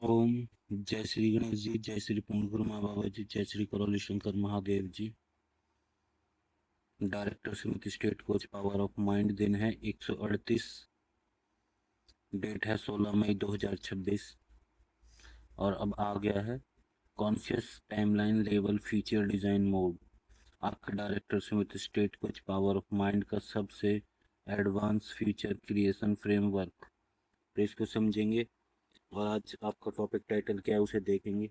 ओम। जय श्री गणेश जी, जय श्री पूर्ण गुरु माँ बाबा जी, जय श्री करौली शंकर महादेव जी। डायरेक्टर समिति state coach power of mind, दिन है 138, डेट है 16 मई 2026। और अब आ गया है conscious timeline level feature design mode. आपका डायरेक्टर समिति state coach power of mind का सबसे एडवांस फीचर क्रिएशन फ्रेमवर्क। तो इसको समझेंगे और आज आपका टॉपिक टाइटल क्या है उसे देखेंगे।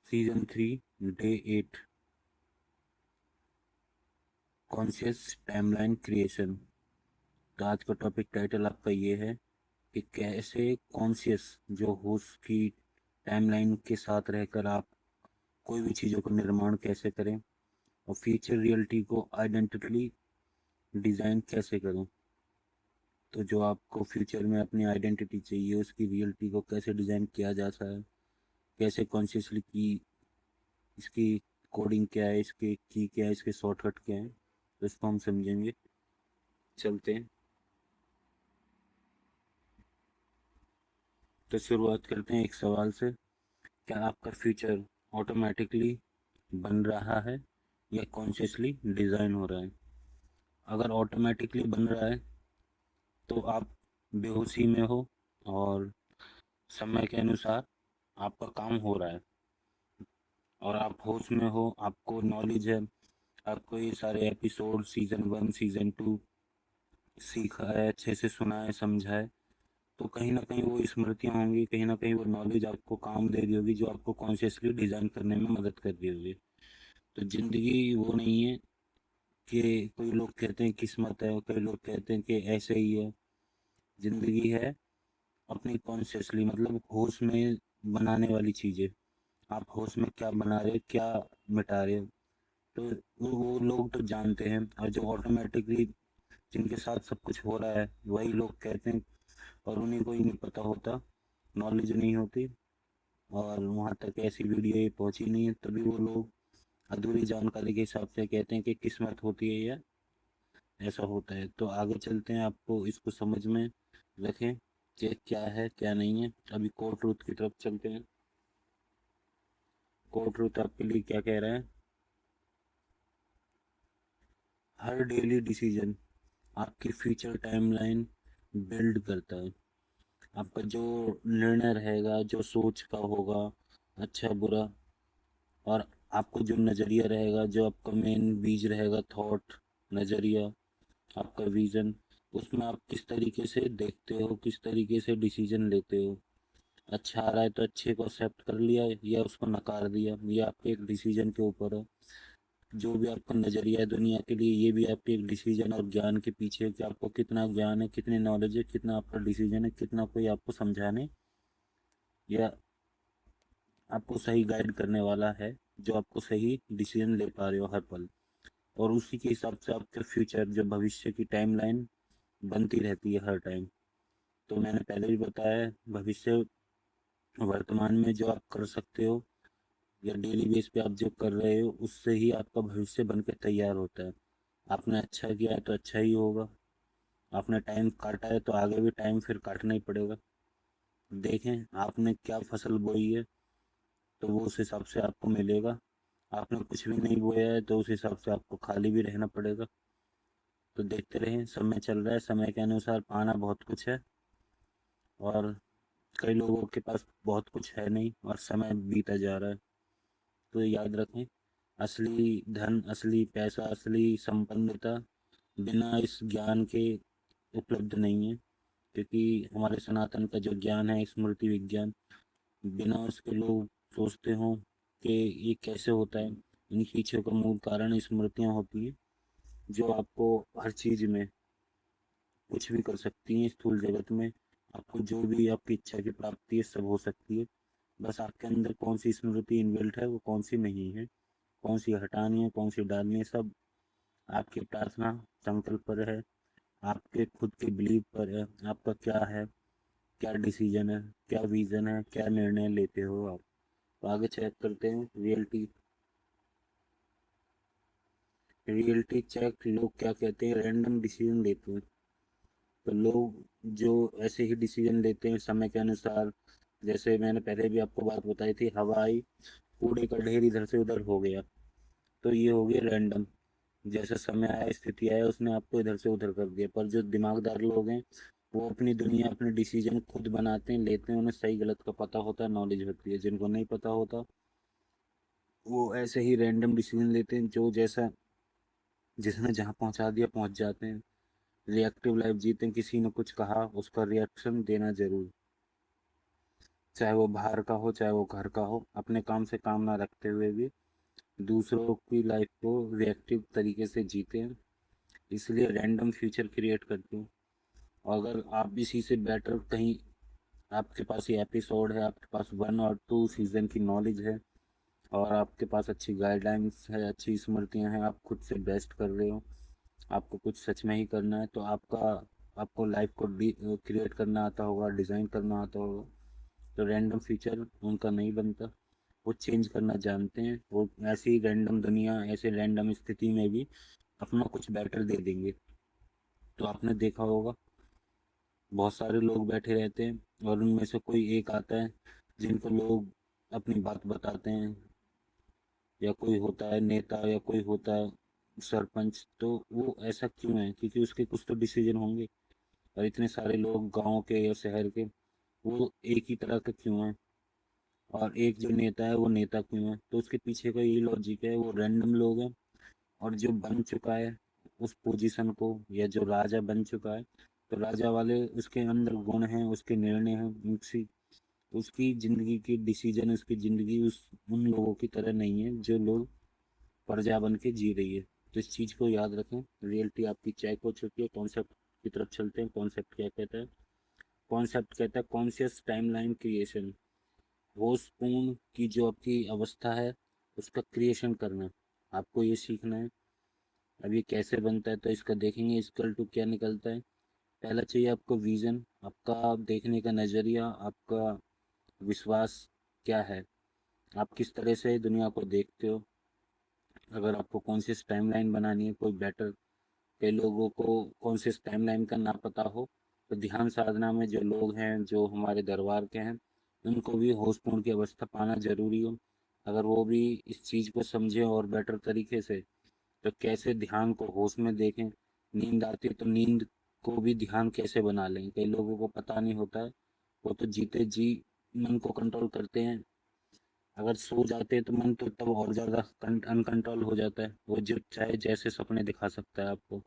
Season 3, day 8, conscious timeline creation. तो आज का टॉपिक टाइटल आपका ये है कि कैसे कॉन्शियस जो होश की टाइमलाइन के साथ रहकर आप कोई भी चीज़ों का निर्माण कैसे करें और फ्यूचर रियलिटी को आइडेंटिकली डिज़ाइन कैसे करें। तो जो आपको फ्यूचर में अपनी आइडेंटिटी चाहिए उसकी रियलिटी को कैसे डिज़ाइन किया जाता है, कैसे कॉन्शियसली की, इसकी कोडिंग क्या है, इसके की क्या है, इसके शॉर्टकट क्या है, तो इसको हम समझेंगे। चलते हैं। तो शुरुआत करते हैं एक सवाल से। क्या आपका फ्यूचर ऑटोमेटिकली बन रहा है या कॉन्शियसली डिज़ाइन हो रहा है? अगर ऑटोमेटिकली बन रहा है तो आप बेहोशी में हो और समय के अनुसार आपका काम हो रहा है। और आप होश में हो, आपको नॉलेज है, आपको ये सारे एपिसोड सीजन 1 सीजन 2 सीखा है, अच्छे से सुना है, समझा है, तो कहीं ना कहीं वो स्मृतियाँ होंगी, कहीं ना कहीं वो नॉलेज आपको काम दे रही होगी जो आपको कॉन्शियसली डिज़ाइन करने में मदद कर रही होगी। तो ज़िंदगी वो नहीं है कि कोई लोग कहते हैं किस्मत है और कई लोग कहते हैं कि ऐसे ही है। ज़िंदगी है अपनी कॉन्शियसली, मतलब होश में बनाने वाली चीज़ें। आप होश में क्या बना रहे हो, क्या मिटा रहे हो, तो वो लोग तो जानते हैं। और जो ऑटोमेटिकली जिनके साथ सब कुछ हो रहा है वही लोग कहते हैं, और उन्हीं को ही नहीं पता होता, नॉलेज नहीं होती और वहाँ तक ऐसी वीडियो ये पहुँची नहीं है, तभी वो लोग अधूरी जानकारी के हिसाब से कहते हैं कि किस्मत होती है या ऐसा होता है। तो आगे चलते हैं, आपको इसको समझ में रखें कि क्या है क्या नहीं है। अभी कोर ट्रूथ की तरफ चलते हैं। कोर ट्रूथ आपके लिए क्या कह रहा है? हर डेली डिसीजन आपकी फ्यूचर टाइमलाइन बिल्ड करता है। आपका जो निर्णय रहेगा, जो सोच का होगा, अच्छा बुरा, और आपको जो नज़रिया रहेगा, जो आपका मेन बीज रहेगा, थॉट, नज़रिया, आपका विज़न, उसमें आप किस तरीके से देखते हो, किस तरीके से डिसीजन लेते हो। अच्छा आ रहा है तो अच्छे को एक्सेप्ट कर लिया या उसको नकार दिया, ये आपके एक डिसीजन के ऊपर है। जो भी आपका नज़रिया है दुनिया के लिए, ये भी आपके एक डिसीजन और ज्ञान के पीछे है कि आपको कितना ज्ञान है, कितनी नॉलेज है, कितना आपका डिसीजन है, कितना कोई आपको समझाने या आपको सही गाइड करने वाला है, जो आपको सही डिसीजन ले पा रहे हो हर पल। और उसी के हिसाब से आपका फ्यूचर, जो भविष्य की टाइमलाइन बनती रहती है हर टाइम। तो मैंने पहले भी बताया है, भविष्य वर्तमान में जो आप कर सकते हो या डेली बेस पे आप जो कर रहे हो उससे ही आपका भविष्य बन के तैयार होता है। आपने अच्छा किया है तो अच्छा ही होगा, आपने टाइम काटा है तो आगे भी टाइम फिर काटना ही पड़ेगा। देखें आपने क्या फसल बोई है तो वो उस हिसाब से आपको मिलेगा। आपने कुछ भी नहीं बोया है तो उस हिसाब से आपको खाली भी रहना पड़ेगा। तो देखते रहें, समय चल रहा है, समय के अनुसार पाना बहुत कुछ है और कई लोगों के पास बहुत कुछ है नहीं और समय बीता जा रहा है। तो याद रखें, असली धन, असली पैसा, असली संपन्नता बिना इस ज्ञान के उपलब्ध नहीं है। क्योंकि हमारे सनातन का जो ज्ञान है, स्मृति विज्ञान, बिना उसके लोग सोचते हों कि ये कैसे होता है, इन पीछे का मूल कारण स्मृतियाँ होती हैं जो आपको हर चीज़ में कुछ भी कर सकती हैं। स्थूल जगत में आपको जो भी आपकी इच्छा की प्राप्ति है सब हो सकती है। बस आपके अंदर कौन सी स्मृति इनबिल्ट है, वो कौन सी नहीं है, कौन सी हटानी है, कौन सी डालनी है, सब आपकी प्रार्थना, संकल्प पर है, आपके खुद के बिलीव पर है। आपका क्या है, क्या डिसीजन है, क्या विजन है, क्या निर्णय लेते हो आप। तो आगे चेक करते हैं रियलिटी। रियलिटी चेक, लोग क्या कहते हैं, रैंडम डिसीजन लेते हैं। तो लोग जो ऐसे ही डिसीजन लेते हैं समय के अनुसार, जैसे मैंने पहले भी आपको बात बताई थी, हवा आई, कूड़े का ढेर इधर से उधर हो गया, तो ये हो गया रैंडम। जैसा समय आया, स्थिति आया, उसने आपको इधर से उधर कर दिया। पर जो दिमागदार लोग हैं, वो अपनी दुनिया, अपने डिसीजन खुद बनाते हैं, लेते हैं, उन्हें सही गलत का पता होता है, नॉलेज होती है। जिनको नहीं पता होता, वो ऐसे ही रैंडम डिसीजन लेते हैं, जो जैसा जिसने जहाँ पहुंचा दिया पहुंच जाते हैं। रिएक्टिव लाइफ जीते हैं, किसी ने कुछ कहा उसका रिएक्शन देना जरूर, चाहे वो बाहर का हो चाहे वो घर का हो, अपने काम से काम ना रखते हुए भी दूसरों की लाइफ को रिएक्टिव तरीके से जीते हैं, इसलिए रैंडम फ्यूचर क्रिएट करते हैं। और अगर आप इसी से बेटर कहीं, आपके पास ये एपिसोड है, आपके पास 1 और 2 सीजन की नॉलेज है, और आपके पास अच्छी गाइडलाइंस है, अच्छी स्मृतियां हैं, आप खुद से बेस्ट कर रहे हो, आपको कुछ सच में ही करना है, तो आपको लाइफ को क्रिएट करना आता होगा, डिज़ाइन करना आता होगा, तो रैंडम फ्यूचर उनका नहीं बनता। वो चेंज करना जानते हैं, वो ऐसी रैंडम दुनिया, ऐसे रैंडम स्थिति में भी अपना कुछ बेटर दे देंगे। तो आपने देखा होगा, बहुत सारे लोग बैठे रहते हैं और उनमें से कोई एक आता है जिनको लोग अपनी बात बताते हैं, या कोई होता है नेता, या कोई होता है सरपंच, तो वो ऐसा क्यों है? क्योंकि उसके कुछ तो डिसीजन होंगे। और इतने सारे लोग गांव के या शहर के, वो एक ही तरह के क्यों हैं? और एक जो नेता है वो नेता क्यों है? तो उसके पीछे का यही लॉजिक है, वो रैंडम लोग हैं। और जो बन चुका है उस पोजीशन को, या जो राजा बन चुका है, तो राजा वाले उसके अंदर गुण हैं, उसके निर्णय हैं, उसकी उसकी जिंदगी की डिसीजन, उसकी जिंदगी उन लोगों की तरह नहीं है जो लोग प्रजा बन के जी रही है। तो इस चीज को याद रखें। रियलिटी आपकी चेक हो चुकी है, कॉन्सेप्ट की तरफ चलते हैं। कॉन्सेप्ट क्या कहता है? कॉन्सेप्ट कहता है कॉन्शियस टाइमलाइन क्रिएशन। होशपूर्ण की जो आपकी अवस्था है, उसका क्रिएशन करना, आपको ये सीखना है। अब ये कैसे बनता है, तो इसका देखेंगे इक्वल टू क्या निकलता है। पहला चाहिए आपको विजन, आपका देखने का नज़रिया, आपका विश्वास क्या है, आप किस तरह से दुनिया को देखते हो। अगर आपको कॉन्शियस टाइमलाइन बनानी है कोई बेटर, कई लोगों को कॉन्शियस टाइमलाइन का ना पता हो, तो ध्यान साधना में जो लोग हैं, जो हमारे दरबार के हैं, उनको भी होशपूर्ण की अवस्था पाना जरूरी हो। अगर वो भी इस चीज़ को समझे और बेटर तरीके से, तो कैसे ध्यान को होश में देखें। नींद आती है तो नींद को भी ध्यान कैसे बना लें, कई लोगों को पता नहीं होता है। वो तो जीते जी मन को कंट्रोल करते हैं, अगर सो जाते हैं तो मन तो तब और ज़्यादा अनकंट्रोल हो जाता है, वो जो चाहे जैसे सपने दिखा सकता है आपको।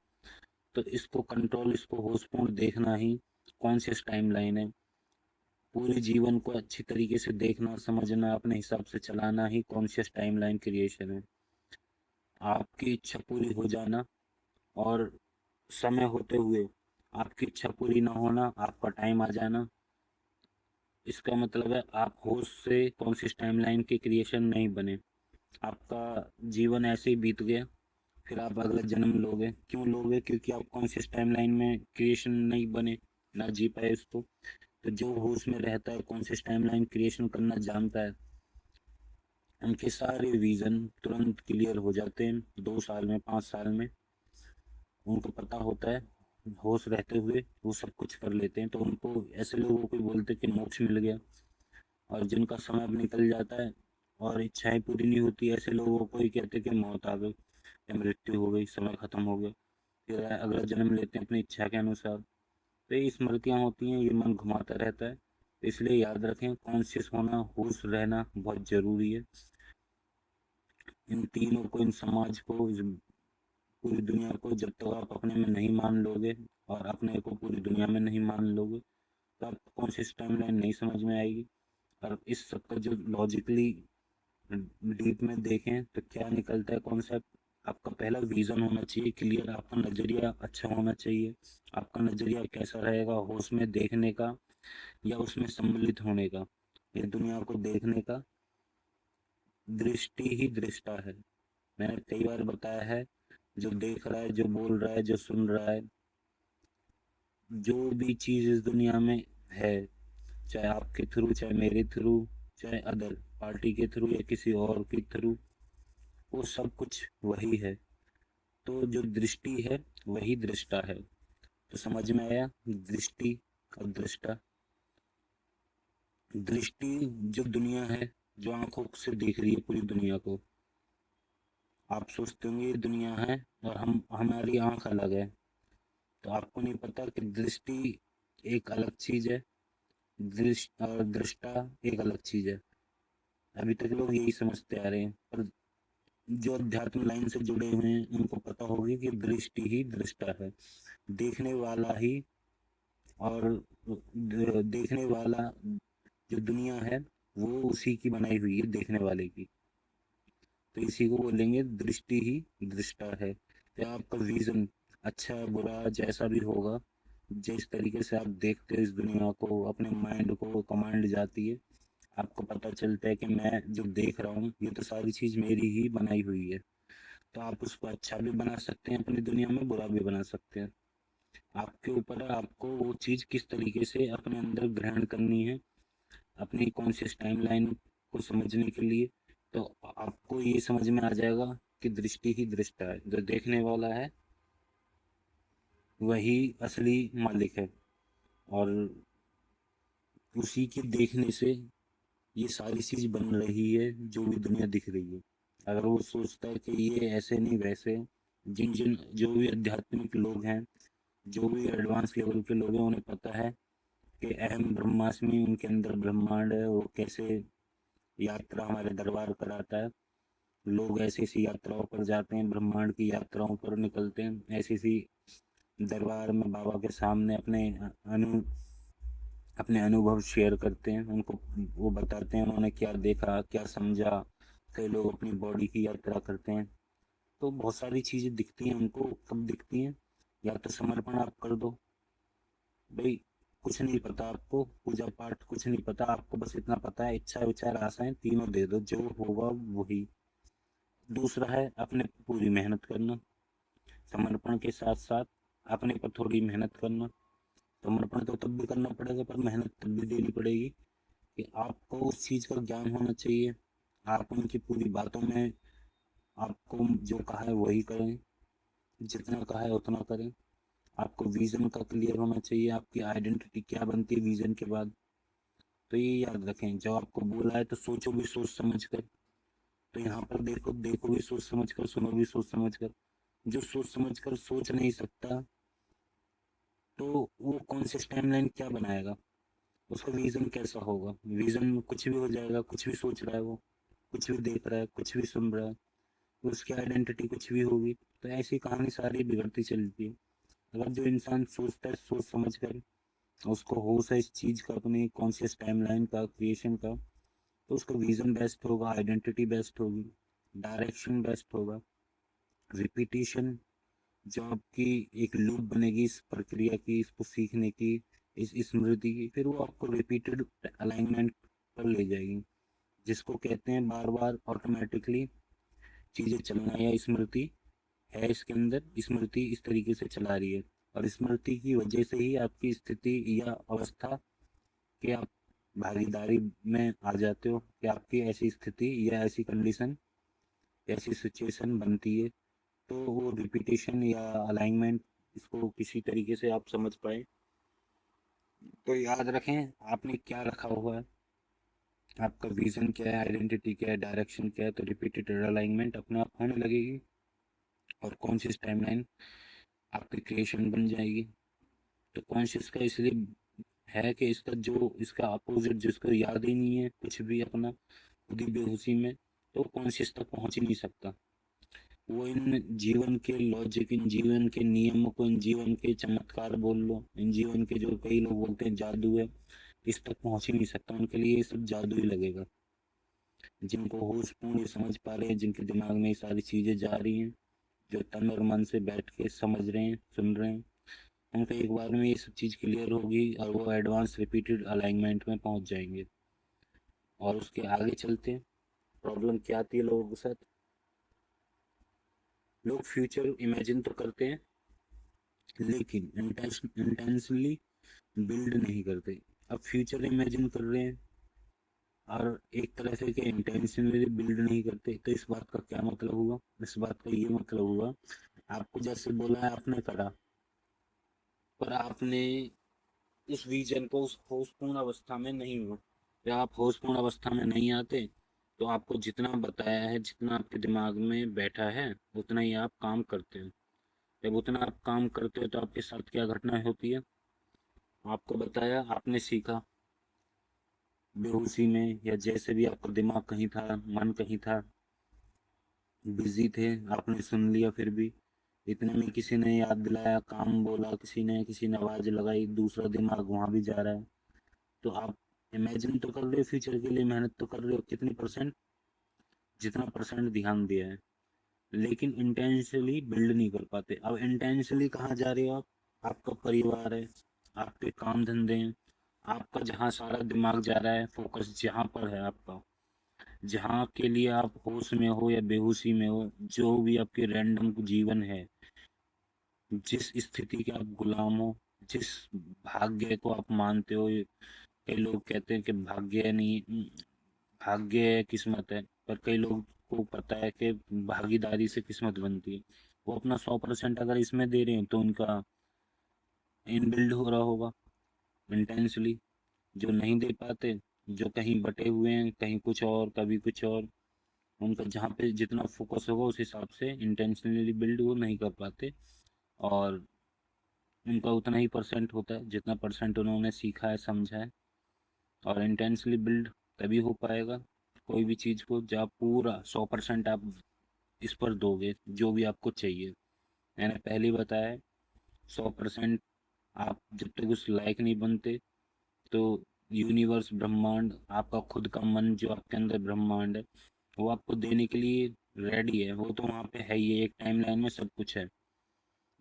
तो इसको कंट्रोल, इसको होशपूर्ण देखना ही कॉन्शियस टाइमलाइन है। पूरे जीवन को अच्छी तरीके से देखना, समझना, अपने हिसाब से चलाना ही कॉन्शियस टाइमलाइन क्रिएशन है। आपकी इच्छा पूरी हो जाना, और समय होते हुए आपकी इच्छा पूरी ना होना, आपका टाइम आ जाना, इसका मतलब है आप होश से कॉन्शियस टाइमलाइन के क्रिएशन नहीं बने। आपका जीवन ऐसे ही बीत गया, फिर आप अगला जन्म लोगे। क्यों लोगे? क्योंकि आप कॉन्शियस टाइमलाइन में क्रिएशन नहीं बने, ना जी पाए उसको। तो जो होश में रहता है, कॉन्शियस टाइमलाइन क्रिएशन करना जानता है, उनके सारे विजन तुरंत क्लियर हो जाते हैं, 2 साल में, 5 साल में। उनको पता होता है, होश रहते हुए वो सब कुछ कर लेते हैं। तो उनको, ऐसे लोगों को बोलते हैं कि मोक्ष मिल गया। और जिनका समय अब निकल जाता है और इच्छाएं पूरी नहीं होती, ऐसे लोगों को ही कहते हैं कि मौत आ गई या मृत्यु हो गई, समय खत्म हो गया। फिर अगला जन्म लेते हैं अपनी इच्छा के अनुसार। तो ये स्मृतियाँ होती हैं, ये मन घुमाता रहता है। तो इसलिए याद रखें, कॉन्शियस होना, होश रहना बहुत जरूरी है। इन तीनों को, इन समाज को, इस पूरी दुनिया को जब तक आप अपने में नहीं मान लोगे, और अपने को पूरी दुनिया में नहीं मान लोगे, तो आपको कॉन्शियस टाइमलाइन नहीं समझ में आएगी। और इस सबका जो लॉजिकली डीप में देखें तो क्या निकलता है कॉन्सेप्ट। आपका पहला विजन होना चाहिए क्लियर, आपका नजरिया अच्छा होना चाहिए। आपका नजरिया कैसा रहेगा? होश में देखने का, या उसमें सम्मिलित होने का, या दुनिया को देखने का? दृष्टि ही दृष्टा है। मैंने कई बार बताया है, जो देख रहा है, जो बोल रहा है, जो सुन रहा है, जो भी चीज इस दुनिया में है, चाहे आपके थ्रू, चाहे मेरे थ्रू, चाहे अदर पार्टी के थ्रू, या किसी और के थ्रू, वो सब कुछ वही है। तो जो दृष्टि है वही दृष्टा है। तो समझ में आया दृष्टि और दृष्टा। दृष्टि जो दुनिया है, जो आंखों से देख रही है पूरी दुनिया को। आप सोचते होंगे ये दुनिया है और हमारी आंख अलग है, तो आपको नहीं पता कि दृष्टि एक अलग चीज है, दृष्ट और दृष्टा एक अलग चीज है। अभी तक लोग यही समझते आ रहे हैं, पर जो अध्यात्म लाइन से जुड़े हुए हैं उनको पता होगी कि दृष्टि ही दृष्टा है। देखने वाला ही, और देखने वाला जो दुनिया है वो उसी की बनाई हुई है, देखने वाले की। तो इसी को बोलेंगे दृष्टि ही दृष्टा है। तो आपका विजन अच्छा बुरा जैसा भी होगा, जिस तरीके से आप देखते हो इस दुनिया को, अपने माइंड को कमांड जाती है, आपको पता चलता है कि मैं जो देख रहा हूँ ये तो सारी चीज मेरी ही बनाई हुई है। तो आप उसको अच्छा भी बना सकते हैं अपनी दुनिया में, बुरा भी बना सकते हैं। आपके ऊपर है आपको वो चीज किस तरीके से अपने अंदर ग्रहण करनी है, अपनी कॉन्शियस टाइमलाइन को समझने के लिए। तो आपको ये समझ में आ जाएगा कि दृष्टि ही दृष्टा है, जो देखने वाला है वही असली मालिक है, और उसी के देखने से ये सारी चीज बन रही है, जो भी दुनिया दिख रही है। अगर वो सोचता है कि ये ऐसे नहीं वैसे, जिन जिन जो भी आध्यात्मिक लोग हैं, जो भी एडवांस लेवल के लोग हैं, उन्हें पता है कि अहम ब्रह्मास्मि उनके अंदर ब्रह्मांड है, वो कैसे यात्रा हमारे दरबार पर आता है। लोग ऐसी ऐसी यात्राओं पर जाते हैं, ब्रह्मांड की यात्राओं पर निकलते हैं, ऐसी ऐसी दरबार में बाबा के सामने अपने अनुभव शेयर करते हैं। उनको वो बताते हैं उन्होंने क्या देखा क्या समझा। कई लोग अपनी बॉडी की यात्रा करते हैं। तो बहुत सारी चीजें दिखती हैं उनको। कब दिखती हैं? या तो समर्पण आप कर दो, भाई कुछ नहीं पता आपको, पूजा पाठ कुछ नहीं पता आपको, बस इतना पता है इच्छा विचार आशाएं तीनों दे दो, जो होगा वही। दूसरा है अपने पे पूरी मेहनत करना, समर्पण के साथ साथ अपने पर थोड़ी मेहनत करना। समर्पण तो तब भी करना पड़ेगा, पर मेहनत तब भी देनी पड़ेगी कि आपको उस चीज का ज्ञान होना चाहिए। आप उनकी पूरी बातों में आपको जो कहा है वही करें, जितना कहा है उतना करें। आपको विजन का क्लियर होना चाहिए, आपकी आइडेंटिटी क्या बनती है विजन के बाद। तो ये याद रखें, जब आपको बोला है तो सोचो भी सोच समझ कर। तो यहाँ पर देखो, देखो भी सोच समझ कर, सुनो भी सोच समझ कर। जो सोच समझ कर सोच नहीं सकता, तो वो कॉन्शियस टाइमलाइन क्या बनाएगा? उसका विजन कैसा होगा? विजन कुछ भी हो जाएगा, कुछ भी सोच रहा है वो, कुछ भी देख रहा है, कुछ भी सुन रहा है, उसकी आइडेंटिटी कुछ भी होगी। तो ऐसी कहानी सारी बिगड़ती चलती है। अगर जो इंसान सोचता है सोच समझ कर, उसको होश है इस चीज का, अपनी कॉन्शियस टाइमलाइन का, क्रिएशन का, तो उसका विजन बेस्ट होगा, आइडेंटिटी बेस्ट होगी, डायरेक्शन बेस्ट होगा। रिपीटिशन जो आपकी एक लूप बनेगी इस प्रक्रिया की, इसको सीखने की, इस स्मृति की, फिर वो आपको रिपीटेड अलाइनमेंट पर ले जाएगी, जिसको कहते हैं बार बार ऑटोमेटिकली चीजें चलना, या स्मृति है इसके अंदर, स्मृति इस तरीके से चला रही है। और स्मृति की वजह से ही आपकी स्थिति या अवस्था कि आप भागीदारी में आ जाते हो, कि आपकी ऐसी स्थिति या ऐसी कंडीशन, ऐसी सिचुएशन बनती है। तो वो रिपीटेशन या अलाइनमेंट, इसको किसी तरीके से आप समझ पाए तो याद रखें आपने क्या रखा हुआ है, आपका विजन क्या है, आइडेंटिटी क्या है, डायरेक्शन क्या है। तो रिपीटेड अलाइनमेंट अपने आप होने लगेगी, और कॉन्शियस टाइमलाइन आपकी क्रिएशन बन जाएगी। तो कॉन्शियस का इसलिए है कि इसका जो इसका अपोजिट, जिसको याद ही नहीं है कुछ भी अपना, खुद ही बेहोशी में, तो कॉन्शियस तक पहुंच ही नहीं सकता। वो इन जीवन के लॉजिक, इन जीवन के नियमों को, इन जीवन के चमत्कार बोल लो, इन जीवन के जो कई लोग बोलते हैं जादू है, इस तक पहुंच ही नहीं सकता। उनके लिए ये सब जादू ही लगेगा। जिनको होश पूर्ण ये समझ पा रहे हैं, जिनके दिमाग में ये सारी चीजें जा रही हैं, जो तन और मन से बैठ के समझ रहे हैं, सुन रहे हैं, उनको एक बार में ये सब चीज क्लियर होगी, और वो एडवांस रिपीटेड अलाइनमेंट में पहुंच जाएंगे। और उसके आगे चलते हैं, प्रॉब्लम क्या आती है लोगों के साथ। लोग फ्यूचर इमेजिन तो करते हैं, लेकिन इंटेंशनली बिल्ड नहीं करते। अब फ्यूचर इमेजिन कर रहे हैं और एक तरह से कि इंटेंशनली बिल्ड नहीं करते, तो इस बात का क्या मतलब हुआ? इस बात का ये मतलब हुआ, आपको जैसे बोला है आपने करा, पर आपने उस विजन को उस होशपूर्ण अवस्था में नहीं हो। जब आप होशपूर्ण अवस्था में नहीं आते तो आपको जितना बताया है, जितना आपके दिमाग में बैठा है, उतना ही आप काम करते हो। जब उतना आप काम करते हो तो आपके साथ क्या घटना होती है? आपको बताया, आपने सीखा, बेहोशी में या जैसे भी आपका दिमाग कहीं था, मन कहीं था, बिजी थे, आपने सुन लिया, फिर भी इतने में किसी ने याद दिलाया, काम बोला, किसी ने आवाज लगाई, दूसरा दिमाग वहां भी जा रहा है। तो आप इमेजिन तो कर रहे हो, फ्यूचर के लिए मेहनत तो कर रहे हो, कितनी परसेंट? जितना परसेंट ध्यान दिया है, लेकिन इंटेंशनली बिल्ड नहीं कर पाते। अब इंटेंशनली कहाँ जा रहे हो आप? आपका परिवार है, आपके काम धंधे हैं, आपका जहाँ सारा दिमाग जा रहा है, फोकस जहाँ पर है आपका, जहाँ के लिए आप होश में हो या बेहोशी में हो, जो भी आपके रैंडम जीवन है, जिस स्थिति के आप गुलाम हो, जिस भाग्य को आप मानते हो, कई लोग कहते हैं कि भाग्य नहीं, भाग्य है, किस्मत है, पर कई लोग को पता है कि भागीदारी से किस्मत बनती है। वो अपना 100% अगर इसमें दे रहे हैं तो उनका इनबिल्ड हो रहा होगा इंटेंसली। जो नहीं दे पाते, जो कहीं बटे हुए हैं, कहीं कुछ और कभी कुछ और, उनका जहाँ पे जितना फोकस होगा उस हिसाब से इंटेंशनली बिल्ड वो नहीं कर पाते, और उनका उतना ही परसेंट होता है जितना परसेंट उन्होंने सीखा है, समझा है। और इंटेंसली बिल्ड तभी हो पाएगा कोई भी चीज़ को जब आप पूरा 100% आप इस पर दोगे जो भी आपको चाहिए। मैंने पहले ही बताया है, 100% आप जब तक उस लायक नहीं बनते तो यूनिवर्स, ब्रह्मांड, आपका खुद का मन जो आपके अंदर ब्रह्मांड है, वो आपको देने के लिए रेडी है। वो तो वहाँ पे है ही है, एक टाइमलाइन में सब कुछ है,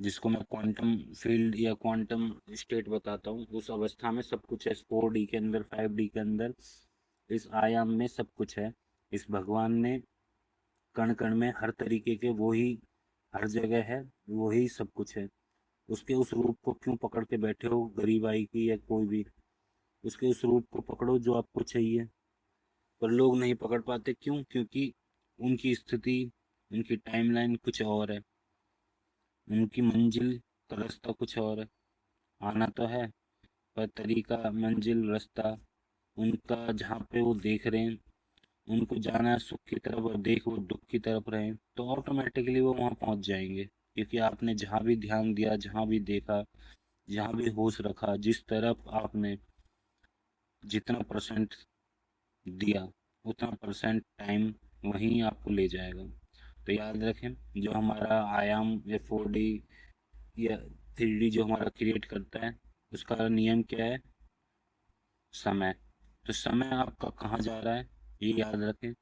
जिसको मैं क्वांटम फील्ड या क्वांटम स्टेट बताता हूँ। उस अवस्था में सब कुछ है, 4D के अंदर, 5D के अंदर, इस आयाम में सब कुछ है। इस भगवान ने कण कण में हर तरीके के, वो ही हर जगह है, वो ही सब कुछ है। उसके उस रूप को क्यों पकड़ के बैठे हो, गरीब आई की या कोई भी, उसके उस रूप को पकड़ो जो आपको चाहिए। पर लोग नहीं पकड़ पाते, क्यों? क्योंकि उनकी स्थिति, उनकी टाइमलाइन कुछ और है, उनकी मंजिल का रास्ता कुछ और है। आना तो है, पर तरीका, मंजिल, रास्ता उनका जहाँ पे वो देख रहे हैं, उनको जाना है सुख की तरफ और देख वो दुख की तरफ रहे, तो ऑटोमेटिकली वो वहाँ पहुँच जाएंगे। क्योंकि आपने जहाँ भी ध्यान दिया, जहाँ भी देखा, जहाँ भी होश रखा, जिस तरफ आपने जितना परसेंट दिया, उतना परसेंट टाइम वहीं आपको ले जाएगा। तो याद रखें, जो हमारा आयाम या 4D या 3D जो हमारा क्रिएट करता है, उसका नियम क्या है? समय। तो समय आपका कहाँ जा रहा है, ये याद रखें।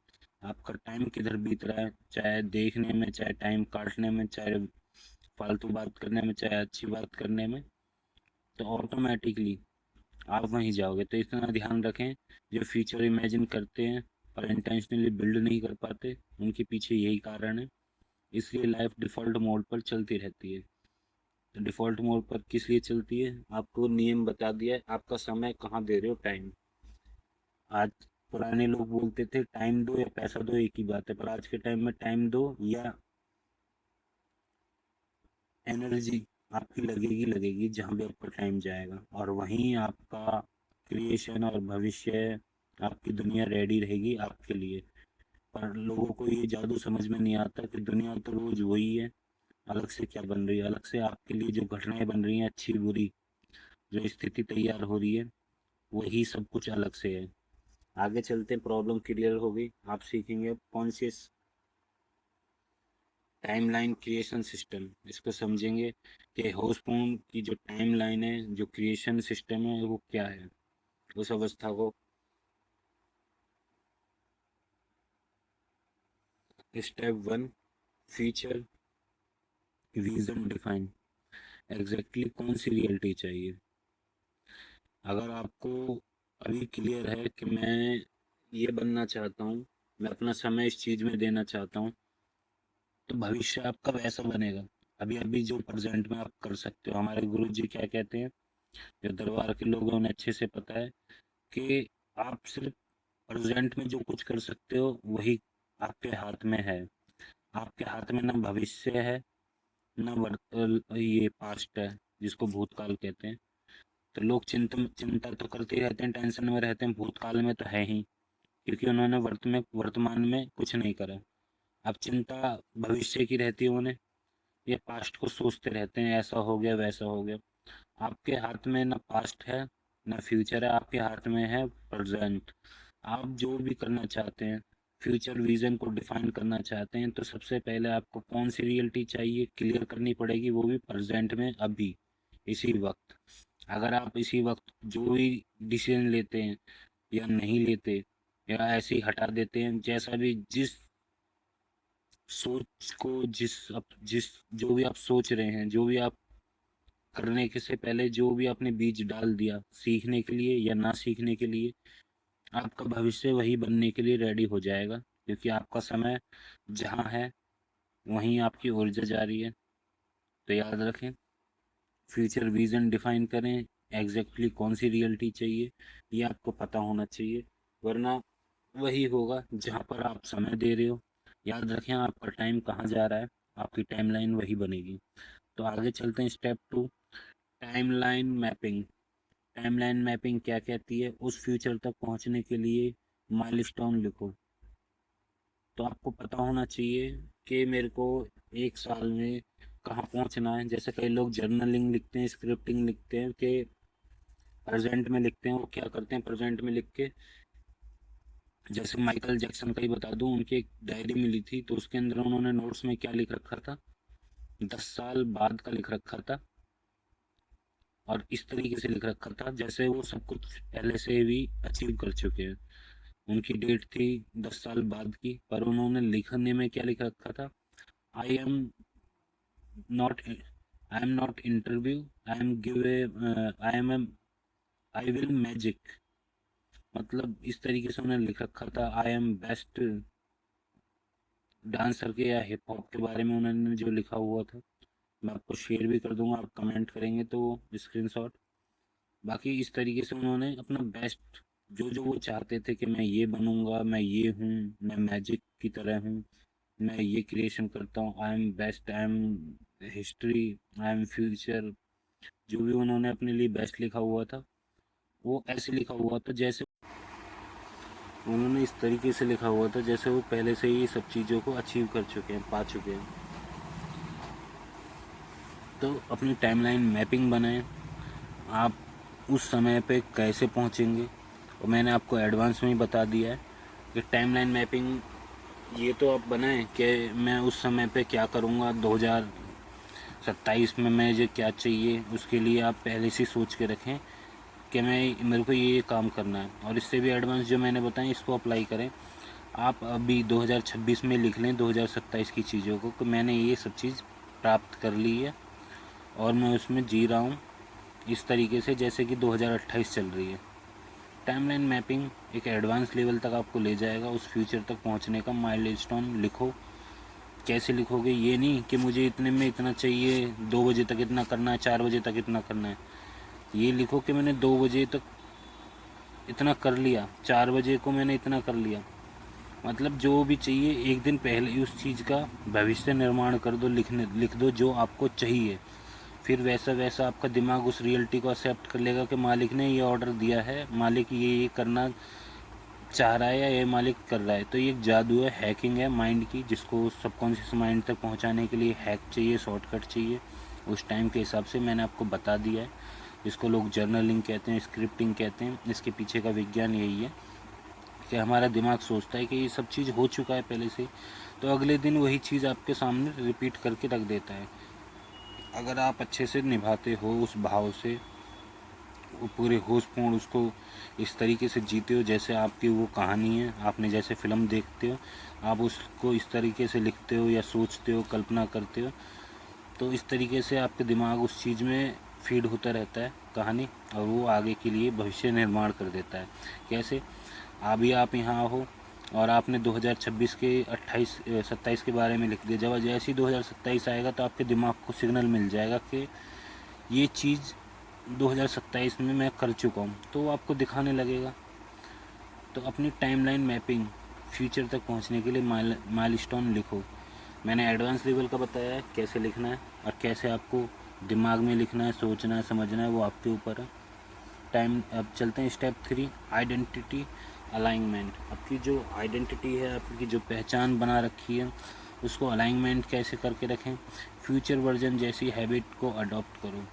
आपका टाइम किधर बीत रहा है, चाहे देखने में, चाहे टाइम काटने में, चाहे फालतू बात करने में, चाहे अच्छी बात करने में, तो ऑटोमेटिकली आप वहीं जाओगे। तो इतना ध्यान रखें, जो फ्यूचर इमेजिन करते हैं और इंटेंशनली बिल्ड नहीं कर पाते, उनके पीछे यही कारण है। इसलिए लाइफ डिफ़ॉल्ट मोड पर चलती रहती है। तो डिफ़ॉल्ट मोड पर किस लिए चलती है? आपको नियम बता दिया है, आपका समय कहाँ दे रहे हो, टाइम। आज पुराने लोग बोलते थे टाइम दो या पैसा दो एक ही बात है, पर आज के टाइम में टाइम दो या एनर्जी आपकी लगेगी लगेगी, जहाँ भी आपका टाइम जाएगा, और वहीं आपका क्रिएशन और भविष्य, आपकी दुनिया रेडी रहेगी आपके लिए। पर लोगों को ये जादू समझ में नहीं आता कि दुनिया तो रोज वही है, अलग से क्या बन रही है, अलग से आपके लिए जो घटनाएं बन रही हैं, अच्छी बुरी, जो स्थिति तैयार हो रही है, वही सब कुछ अलग से है। आगे चलते प्रॉब्लम क्लियर होगी, आप सीखेंगे कॉन्शियस टाइमलाइन क्रिएशन सिस्टम। इसको समझेंगे कि होस्टपूर्ण की जो टाइमलाइन है, जो क्रिएशन सिस्टम है, वो क्या है। उस अवस्था को step 1, future vision define. Exactly कौन सी रियलिटी चाहिए। अगर आपको अभी क्लियर है कि मैं ये बनना चाहता हूँ, मैं अपना समय इस चीज़ में देना चाहता हूँ, तो भविष्य आपका वैसा बनेगा। अभी अभी जो प्रेजेंट में आप कर सकते हो, हमारे गुरु जी क्या कहते हैं, जो दरबार के लोग हैं उन्हें अच्छे से पता है कि आप सिर्फ प्रेजेंट में जो कुछ कर सकते हो वही आपके हाथ में है। आपके हाथ में ना भविष्य है, ना ये पास्ट है, जिसको भूतकाल कहते हैं। तो लोग चिंता चिंता तो करते ही रहते हैं, टेंशन में रहते हैं, भूतकाल में तो है ही, क्योंकि उन्होंने वर्तमान में कुछ नहीं करा। अब चिंता भविष्य की रहती है उन्हें, ये पास्ट को सोचते रहते हैं, ऐसा हो गया वैसा हो गया। आपके हाथ में ना पास्ट है ना फ्यूचर है, आपके हाथ में है प्रेजेंट। आप जो भी करना चाहते हैं, फ्यूचर विजन को डिफाइन करना चाहते हैं, तो सबसे पहले आपको कौन सी रियलिटी चाहिए क्लियर करनी पड़ेगी, वो भी प्रेजेंट में, अभी, इसी वक्त। अगर आप इसी वक्त जो भी डिसीजन लेते हैं या नहीं लेते, या ऐसे ही हटा देते हैं, जैसा भी जिस सोच को जिस जो भी आप सोच रहे हैं, जो भी आप करने के से पहले जो भी आपने बीज डाल दिया सीखने के लिए या ना सीखने के लिए, आपका भविष्य वही बनने के लिए रेडी हो जाएगा, क्योंकि आपका समय जहाँ है वहीं आपकी ऊर्जा जा रही है। तो याद रखें, फ्यूचर विजन डिफाइन करें, एग्जैक्टली कौन सी रियलिटी चाहिए ये आपको पता होना चाहिए, वरना वही होगा जहाँ पर आप समय दे रहे हो। याद रखें, आपका टाइम कहाँ जा रहा है, आपकी टाइमलाइन वही बनेगी। तो आगे चलते हैं, step 2, timeline mapping. Timeline mapping क्या कहती है? उस फ्यूचर तक पहुंचने के लिए माइलस्टोन लिखो। तो आपको पता होना चाहिए कि मेरे को 1 साल में कहाँ पहुंचना है। जैसे कई लोग जर्नलिंग लिखते हैं, स्क्रिप्टिंग लिखते हैं, कि प्रेजेंट में लिखते हैं। वो क्या करते हैं, प्रेजेंट में लिख के, जैसे माइकल जैक्सन का ही बता दूं, उनकी एक डायरी मिली थी, तो उसके अंदर उन्होंने नोट्स में क्या लिख रखा था, 10 साल बाद का लिख रखा था। और इस तरीके से लिख रखा था जैसे वो सब कुछ पहले से भी अचीव कर चुके हैं। उनकी डेट थी 10 साल बाद की, पर उन्होंने लिखने में क्या लिख रखा था, I am not I am not interview, I am give a I am I will magic. मतलब इस तरीके से उन्होंने लिख रखा था, आई एम बेस्ट डांसर के या हिप हॉप के बारे में उन्होंने जो लिखा हुआ था। मैं आपको शेयर भी कर दूंगा, आप कमेंट करेंगे तो स्क्रीनशॉट। बाकी इस तरीके से उन्होंने अपना बेस्ट, जो जो वो चाहते थे कि मैं ये बनूंगा, मैं ये हूँ, मैं मैजिक की तरह हूँ, मैं ये क्रिएशन करता हूँ, I am best, I am history, I am future, जो भी उन्होंने अपने लिए बेस्ट लिखा हुआ था, वो ऐसे लिखा हुआ था जैसे उन्होंने इस तरीके से लिखा हुआ था जैसे वो पहले से ही सब चीज़ों को अचीव कर चुके हैं, पा चुके हैं। तो अपनी टाइमलाइन मैपिंग बनाएं, आप उस समय पे कैसे पहुंचेंगे। और मैंने आपको एडवांस में ही बता दिया है कि टाइमलाइन मैपिंग ये तो आप बनाएं कि मैं उस समय पे क्या करूँगा, 2027 में मुझे क्या चाहिए, उसके लिए आप पहले से सोच के रखें कि मेरे को ये काम करना है। और इससे भी एडवांस जो मैंने बताया इसको अप्लाई करें। आप अभी 2026 में लिख लें 2027 की चीज़ों को, कि मैंने ये सब चीज़ प्राप्त कर ली है और मैं उसमें जी रहा हूँ इस तरीके से जैसे कि 2028 चल रही है। टाइमलाइन मैपिंग एक एडवांस लेवल तक आपको ले जाएगा, उस फ्यूचर तक पहुंचने का माइलस्टोन लिखो। कैसे लिखोगे, ये नहीं कि मुझे इतने में इतना चाहिए, 2 बजे तक इतना करना है, 4 बजे तक इतना करना है। ये लिखो कि मैंने 2 बजे तक इतना कर लिया, 4 बजे को मैंने इतना कर लिया। मतलब जो भी चाहिए एक दिन पहले ही उस चीज़ का भविष्य निर्माण कर दो, लिख दो जो आपको चाहिए। फिर वैसा वैसा आपका दिमाग उस रियलिटी को एक्सेप्ट कर लेगा कि मालिक ने ये ऑर्डर दिया है, मालिक ये करना चाह रहा है या ये मालिक कर रहा है। तो ये एक जादू है, हैकिंग है माइंड की, जिसको सबकॉन्शियस माइंड तक पहुंचाने के लिए हैक चाहिए, शॉर्टकट चाहिए। उस टाइम के हिसाब से मैंने आपको बता दिया है, जिसको लोग जर्नलिंग कहते हैं, स्क्रिप्टिंग कहते हैं। इसके पीछे का विज्ञान यही है कि हमारा दिमाग सोचता है कि ये सब चीज़ हो चुका है पहले से, तो अगले दिन वही चीज़ आपके सामने रिपीट करके रख देता है। अगर आप अच्छे से निभाते हो उस भाव से, वो पूरे होशपूर्ण उसको इस तरीके से जीते हो जैसे आपकी वो कहानी है, आपने जैसे फिल्म देखते हो, आप उसको इस तरीके से लिखते हो या सोचते हो, कल्पना करते हो, तो इस तरीके से आपके दिमाग उस चीज़ में फीड होता रहता है कहानी, और वो आगे के लिए भविष्य निर्माण कर देता है। कैसे, अभी आप यहाँ हो और आपने 2026 के 27 के बारे में लिख दिया, जब जैसे ही 2027 आएगा तो आपके दिमाग को सिग्नल मिल जाएगा कि ये चीज़ 2027 में मैं कर चुका हूँ, तो वो आपको दिखाने लगेगा। तो अपनी टाइमलाइन मैपिंग फ्यूचर तक पहुँचने के लिए माइलस्टोन लिखो। मैंने एडवांस लेवल का बताया है कैसे लिखना है और कैसे आपको दिमाग में लिखना है, सोचना है, समझना है, वो आपके ऊपर है। टाइम। अब चलते हैं स्टेप 3, आइडेंटिटी अलाइनमेंट। आपकी जो आइडेंटिटी है, आपकी जो पहचान बना रखी है, उसको अलाइनमेंट कैसे करके रखें। फ्यूचर वर्जन जैसी हैबिट को अडॉप्ट करो।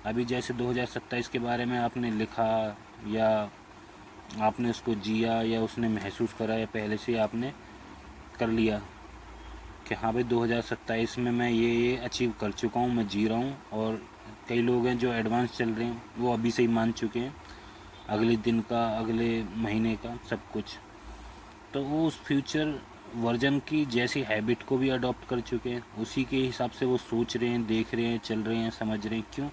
अभी जैसे 2027 के बारे में आपने लिखा, या आपने उसको जिया, या उसने महसूस करा, या पहले से आपने कर लिया कि हाँ भाई 2027 में मैं ये अचीव कर चुका हूँ, मैं जी रहा हूँ। और कई लोग हैं जो एडवांस चल रहे हैं, वो अभी से ही मान चुके हैं अगले दिन का, अगले महीने का, सब कुछ। तो वो उस फ्यूचर वर्जन की जैसी हैबिट को भी अडॉप्ट कर चुके हैं, उसी के हिसाब से वो सोच रहे हैं, देख रहे हैं, चल रहे हैं, समझ रहे हैं। क्यों?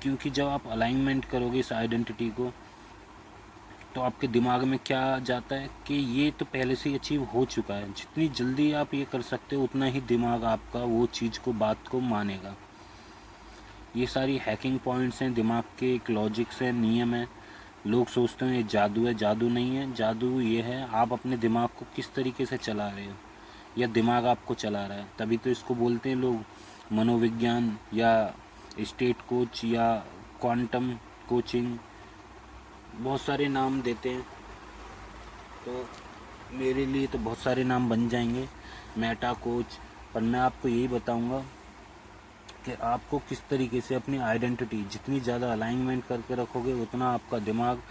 क्योंकि जब आप अलाइनमेंट करोगे इस आइडेंटिटी को, तो आपके दिमाग में क्या जाता है कि ये तो पहले से ही अचीव हो चुका है। जितनी जल्दी आप ये कर सकते हो, उतना ही दिमाग आपका वो चीज़ को, बात को मानेगा। ये सारी हैकिंग पॉइंट्स हैं, दिमाग के एक लॉजिक्स हैं, नियम है। लोग सोचते हैं ये जादू है, जादू नहीं है। जादू ये है, आप अपने दिमाग को किस तरीके से चला रहे हो, या दिमाग आपको चला रहा है। तभी तो इसको बोलते हैं लोग मनोविज्ञान, या स्टेट कोच, या क्वांटम कोचिंग, बहुत सारे नाम देते हैं। तो मेरे लिए तो बहुत सारे नाम बन जाएंगे, मेटा कोच। पर मैं आपको यही बताऊंगा कि आपको किस तरीके से अपनी आइडेंटिटी जितनी ज़्यादा अलाइनमेंट करके रखोगे, उतना आपका दिमाग